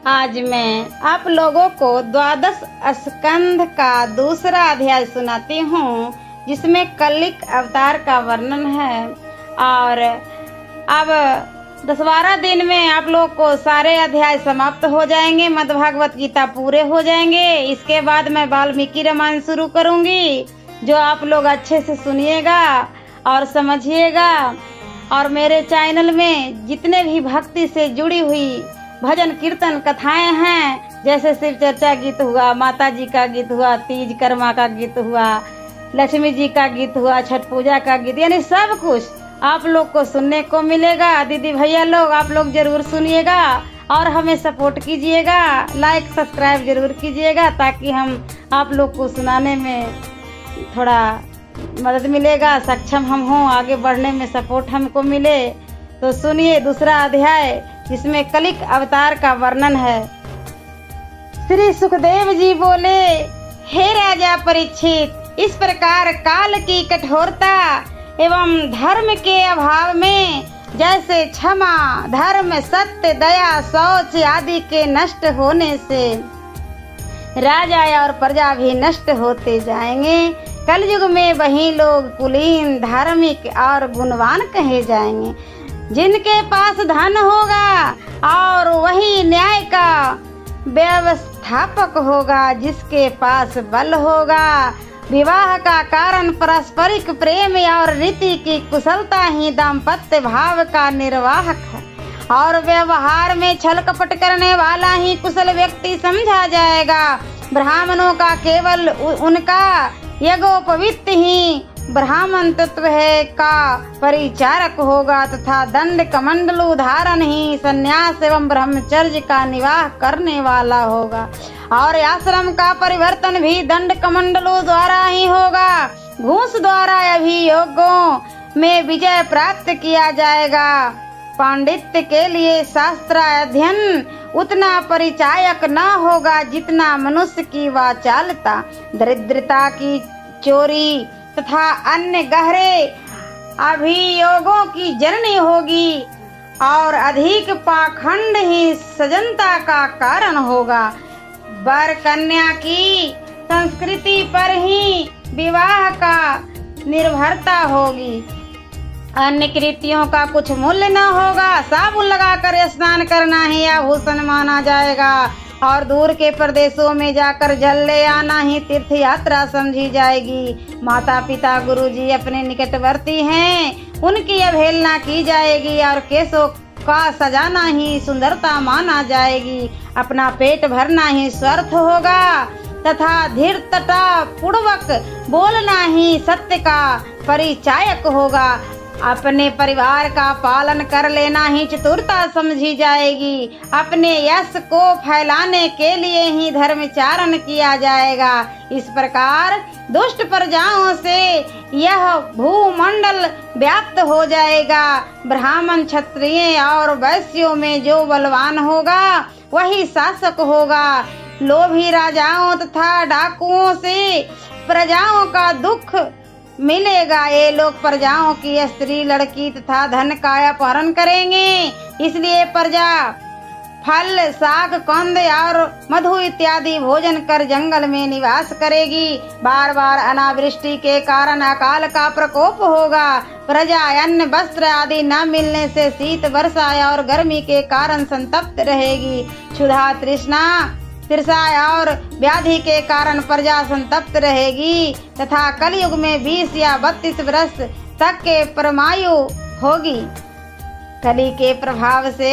आज मैं आप लोगों को द्वादश स्कंध का दूसरा अध्याय सुनाती हूँ, जिसमें कलिक अवतार का वर्णन है। और अब 10-12 दिन में आप लोग को सारे अध्याय समाप्त हो जाएंगे, मद्भागवत गीता पूरे हो जाएंगे। इसके बाद मैं वाल्मीकि रामायण शुरू करूंगी, जो आप लोग अच्छे से सुनिएगा और समझिएगा। और मेरे चैनल में जितने भी भक्ति से जुड़ी हुई भजन कीर्तन कथाएं हैं, जैसे शिव चर्चा गीत हुआ, माता जी का गीत हुआ, तीज कर्मा का गीत हुआ, लक्ष्मी जी का गीत हुआ, छठ पूजा का गीत, यानी सब कुछ आप लोग को सुनने को मिलेगा। दीदी भैया लोग, आप लोग जरूर सुनिएगा और हमें सपोर्ट कीजिएगा, लाइक सब्सक्राइब जरूर कीजिएगा, ताकि हम आप लोग को सुनाने में थोड़ा मदद मिलेगा, सक्षम हम हों, आगे बढ़ने में सपोर्ट हमको मिले। तो सुनिए दूसरा अध्याय, जिसमें कलिक अवतार का वर्णन है। श्री सुखदेव जी बोले, हे राजा परीक्षित, इस प्रकार काल की कठोरता एवं धर्म के अभाव में, जैसे क्षमा, धर्म, सत्य, दया, शौच आदि के नष्ट होने से राजा और प्रजा भी नष्ट होते जाएंगे, कलयुग में वही लोग कुलीन, धार्मिक और गुणवान कहे जाएंगे। जिनके पास धन होगा और वही न्याय का व्यवस्थापक होगा, जिसके पास बल होगा। विवाह का कारण पारस्परिक प्रेम और रीति की कुशलता ही दाम्पत्य भाव का निर्वाहक है, और व्यवहार में छल कपट करने वाला ही कुशल व्यक्ति समझा जाएगा। ब्राह्मणों का केवल उनका यज्ञोपवीत ही ब्राह्मण तत्व है का परिचारक होगा, तथा दंड कमंडलू धारण ही संन्यास एवं ब्रह्मचर्य का निर्वाह करने वाला होगा। और आश्रम का परिवर्तन भी दंड कमंडलों द्वारा ही होगा। घूस द्वारा अभियोगों में विजय प्राप्त किया जाएगा। पांडित्य के लिए शास्त्र अध्ययन उतना परिचायक न होगा जितना मनुष्य की वाचालता, दरिद्रता की चोरी तथा अन्य गहरे अभियोगों की जननी होगी। और अधिक पाखंड ही सजनता का कारण होगा। वर कन्या की संस्कृति पर ही विवाह का निर्भरता होगी। अन्य कृतियों का कुछ मूल्य न होगा। साबुन लगाकर स्नान करना ही आभूषण माना जाएगा, और दूर के प्रदेशों में जाकर जल ले आना ही तीर्थ यात्रा समझी जाएगी। माता पिता गुरुजी अपने निकटवर्ती हैं, उनकी अवहेलना की जाएगी, और केशों का सजाना ही सुंदरता माना जाएगी। अपना पेट भरना ही स्वार्थ होगा, तथा धीरता पूर्वक बोलना ही सत्य का परिचायक होगा। अपने परिवार का पालन कर लेना ही चतुरता समझी जाएगी। अपने यश को फैलाने के लिए ही धर्मचारण किया जाएगा। इस प्रकार दुष्ट प्रजाओं से यह भूमंडल व्याप्त हो जाएगा। ब्राह्मण, क्षत्रिय और वैश्यों में जो बलवान होगा वही शासक होगा। लोभी राजाओं तथा डाकुओं से प्रजाओं का दुख मिलेगा। ये लोग प्रजाओं की स्त्री, लड़की तथा धन का अपहरण करेंगे। इसलिए प्रजा फल, साग, कंद और मधु इत्यादि भोजन कर जंगल में निवास करेगी। बार बार अनावृष्टि के कारण अकाल का प्रकोप होगा। प्रजा अन्न, वस्त्र आदि न मिलने से शीत, वर्षा और गर्मी के कारण संतप्त रहेगी। क्षुधा, तृष्णा और व्याधि के कारण प्रजा संतप्त रहेगी, तथा कलयुग में 20 या 32 वर्ष तक के परमायु होगी। कली के प्रभाव से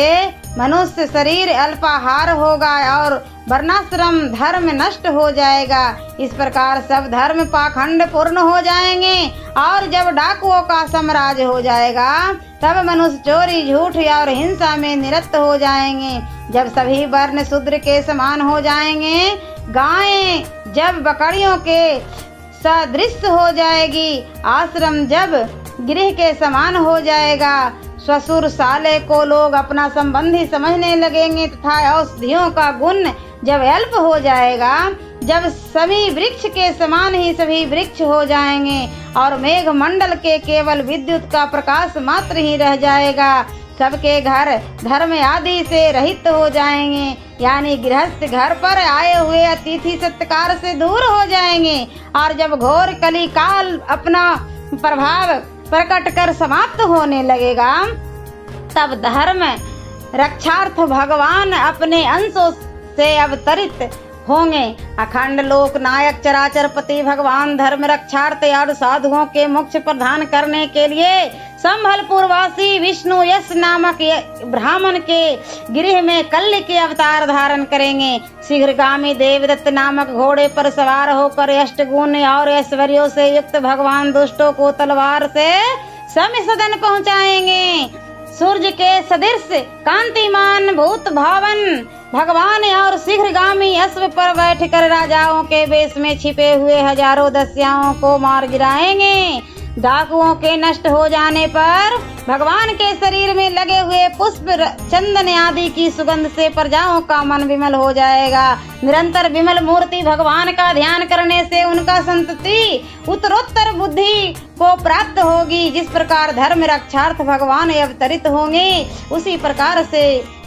मनुष्य शरीर अल्पाहार होगा और वर्णाश्रम धर्म नष्ट हो जाएगा। इस प्रकार सब धर्म पाखंड पूर्ण हो जाएंगे, और जब डाकुओं का साम्राज्य हो जाएगा, तब मनुष्य चोरी, झूठ और हिंसा में निरत हो जाएंगे। जब सभी वर्ण शूद्र के समान हो जाएंगे, गायें जब बकरियों के सदृश हो जाएगी, आश्रम जब गृह के समान हो जाएगा, ससुर साले को लोग अपना संबंधी समझने लगेंगे, तथा औषधियों का गुण जब अल्प हो जाएगा, जब सभी वृक्ष के समान ही सभी वृक्ष हो जाएंगे, और मेघ मंडल के केवल विद्युत का प्रकाश मात्र ही रह जाएगा, सबके घर धर्म आदि से रहित हो जाएंगे, यानी गृहस्थ घर पर आए हुए अतिथि सत्कार से दूर हो जाएंगे। और जब घोर कली काल अपना प्रभाव प्रकट कर समाप्त होने लगेगा, तब धर्म रक्षार्थ भगवान अपने अंशों से अवतरित होंगे। अखंड लोक नायक चराचर पति भगवान धर्म रक्षार्थ और साधुओं के मोक्ष प्रदान करने के लिए संभलपुरवासी विष्णु यश नामक ब्राह्मण के गृह में कल्य के अवतार धारण करेंगे। शीघ्रगामी देवदत्त नामक घोड़े पर सवार होकर अष्टगुण और ऐश्वर्यों से युक्त भगवान दुष्टों को तलवार से सम सदन पहुंचाएंगे। सूर्य के सदृश कांतिमान भूत भावन भगवान और शीघ्रगामी अश्व पर बैठकर राजाओं के वेश में छिपे हुए हजारों दस्युओं को मार गिराएंगे। डाकुओं के नष्ट हो जाने पर भगवान के शरीर में लगे हुए पुष्प चंदन आदि की सुगंध से प्रजाओं का मन विमल हो जाएगा। निरंतर विमल मूर्ति भगवान का ध्यान करने से उनका संतति उत्तरोत्तर बुद्धि को प्राप्त होगी। जिस प्रकार धर्म रक्षार्थ भगवान अवतरित होंगे, उसी प्रकार से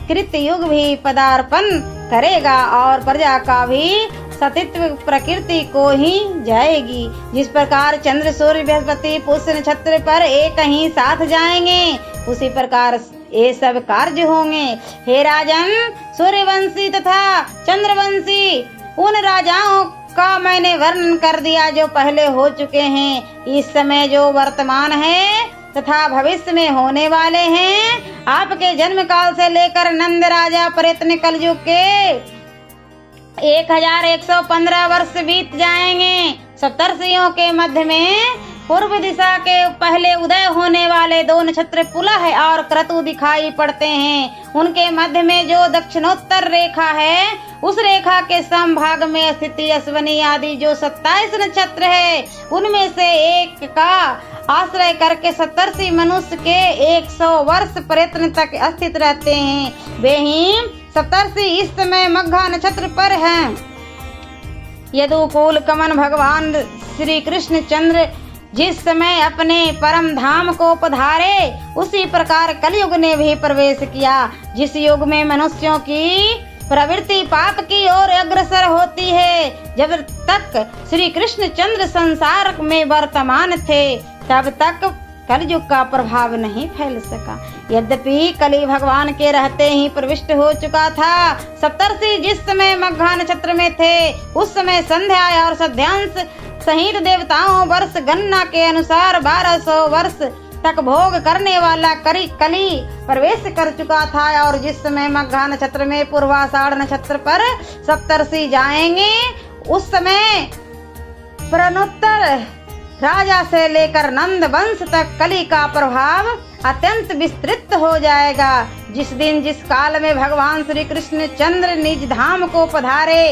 कृत युग भी पदार्पण करेगा और प्रजा का भी सतित्व प्रकृति को ही जाएगी। जिस प्रकार चंद्र सूर्य बृहस्पति पुष्य नक्षत्र पर एक ही साथ जाएंगे, उसी प्रकार ये सब कार्य होंगे। हे राजन, सूर्यवंशी तथा चंद्रवंशी उन राजाओं का मैंने वर्णन कर दिया जो पहले हो चुके हैं, इस समय जो वर्तमान है तथा भविष्य में होने वाले हैं। आपके जन्म काल से लेकर नंद राजा प्रयत्न कलयुग के 1115 वर्ष बीत जाएंगे। सप्तर्षियों के मध्य में पूर्व दिशा के पहले उदय होने वाले 2 नक्षत्र पुलह और क्रतु दिखाई पड़ते हैं। उनके मध्य में जो दक्षिणोत्तर रेखा है, उस रेखा के समभाग में स्थिति अश्विनी आदि जो 27 नक्षत्र है, उनमें से एक का आश्रय करके सप्तर्षि मनुष्य के 100 वर्ष प्रयत्न तक स्थित रहते हैं। वे ही सप्तर्षि इस समय मघा नक्षत्र पर हैं। यदुकुल कमन भगवान श्री कृष्ण चंद्र जिस समय अपने परम धाम को पधारे, उसी प्रकार कलयुग ने भी प्रवेश किया। जिस युग में मनुष्यों की प्रवृत्ति पाप की ओर अग्रसर होती है, जब तक श्री कृष्ण चंद्र संसार में वर्तमान थे, तब तक कलयुग का प्रभाव नहीं फैल सका। यद्यपि कली भगवान के रहते ही प्रविष्ट हो चुका था। सप्तर्षि जिस समय मघा नक्षत्र में थे, उस समय संध्या और सध्यांश सहित देवताओं वर्ष गणना के अनुसार 1200 वर्ष तक भोग करने वाला कली प्रवेश कर चुका था। और जिस समय मघा नक्षत्र में पूर्वाषाढ़ नक्षत्र पर सप्तर्षि जाएंगे, उस समय प्रनोत्तर राजा से लेकर नंद वंश तक कली का प्रभाव अत्यंत विस्तृत हो जाएगा। जिस दिन जिस काल में भगवान श्री कृष्ण चंद्र निज धाम को पधारे,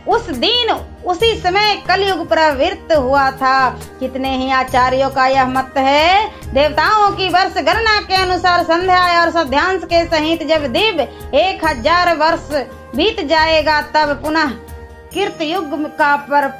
उस दिन उसी समय कलयुग प्रवृत्त हुआ था। कितने ही आचार्यों का यह मत है। देवताओं की वर्ष गणना के अनुसार संध्या और सध्यांश के सहित जब दिव्य 1000 वर्ष बीत जाएगा, तब पुनः कीर्त युग का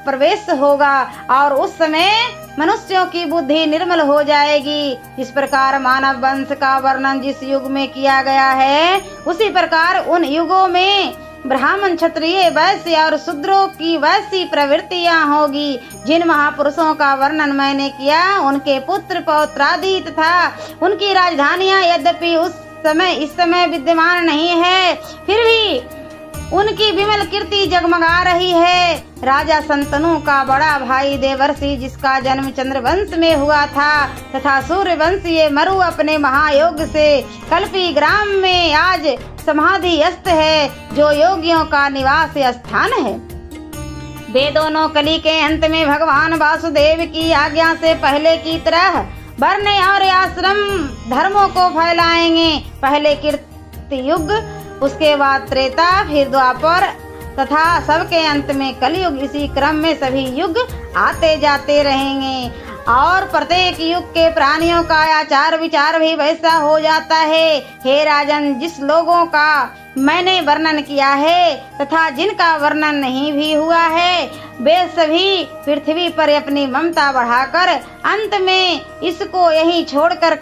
प्रवेश होगा और उस समय मनुष्यों की बुद्धि निर्मल हो जाएगी। इस प्रकार मानव वंश का वर्णन जिस युग में किया गया है, उसी प्रकार उन युगों में ब्राह्मण क्षत्रिय वैश्य और शूद्रों की वैसी प्रवृत्तियां होगी। जिन महापुरुषों का वर्णन मैंने किया, उनके पुत्र पौत्रादि तथा उनकी राजधानियां यद्यपि इस समय विद्यमान नहीं है, फिर भी उनकी विमल कीर्ति जगमगा रही है। राजा संतनु का बड़ा भाई देवर्षि, जिसका जन्म चंद्रवंश में हुआ था, तथा सूर्यवंशीय मरु अपने महायोग से कल्पी ग्राम में आज समाधिस्थ है, जो योगियों का निवास स्थान है। वे दोनों कली के अंत में भगवान वासुदेव की आज्ञा से पहले की तरह वर्ण और आश्रम धर्मों को फैलाएंगे। पहले कीर्ति युग, उसके बाद त्रेता, फिर द्वापर तथा सबके अंत में कलयुग। इसी क्रम में सभी युग आते जाते रहेंगे और प्रत्येक युग के प्राणियों का आचार विचार भी वैसा हो जाता है। हे राजन, जिस लोगों का मैंने वर्णन किया है तथा जिनका वर्णन नहीं भी हुआ है, वे सभी पृथ्वी पर अपनी ममता बढ़ाकर अंत में इसको यही छोड़कर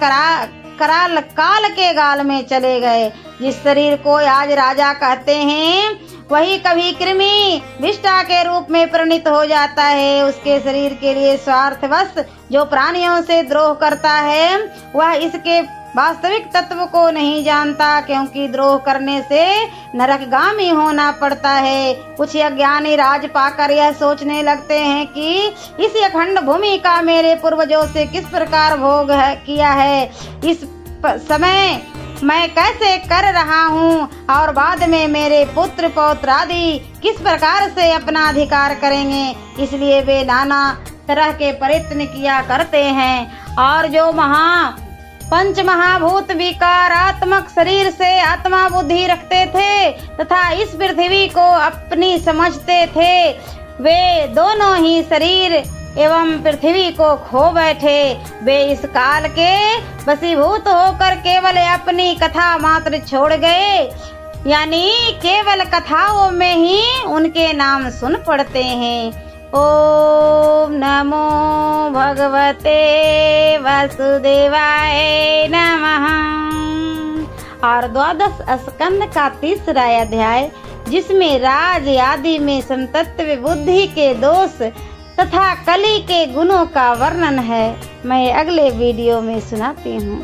कराल काल के गाल में चले गए। जिस शरीर को आज राजा कहते हैं वही कभी कृमि विष्टा के रूप में परिणत हो जाता है। उसके शरीर के लिए स्वार्थवश जो प्राणियों से द्रोह करता है वह इसके वास्तविक तत्व को नहीं जानता, क्योंकि द्रोह करने से नरकगामी होना पड़ता है। कुछ अज्ञानी राज पाकर यह सोचने लगते हैं कि इस अखंड भूमि का मेरे पूर्वजों से किस प्रकार भोग किया है, इस समय मैं कैसे कर रहा हूँ और बाद में मेरे पुत्र पौत्र आदि किस प्रकार से अपना अधिकार करेंगे। इसलिए वे नाना तरह के प्रयत्न किया करते हैं और जो पंच महाभूत विकारात्मक शरीर से आत्मा बुद्धि रखते थे तथा इस पृथ्वी को अपनी समझते थे, वे दोनों ही शरीर एवं पृथ्वी को खो बैठे। वे इस काल के वशीभूत होकर केवल अपनी कथा मात्र छोड़ गए, यानी केवल कथाओं में ही उनके नाम सुन पड़ते हैं। ओम नमो भगवते वासुदेवाय नमः। और 12 स्कंद का 3रा अध्याय, जिसमें राज आदि में समतत्व बुद्धि के दोष तथा कली के गुणों का वर्णन है, मैं अगले वीडियो में सुनाती हूँ।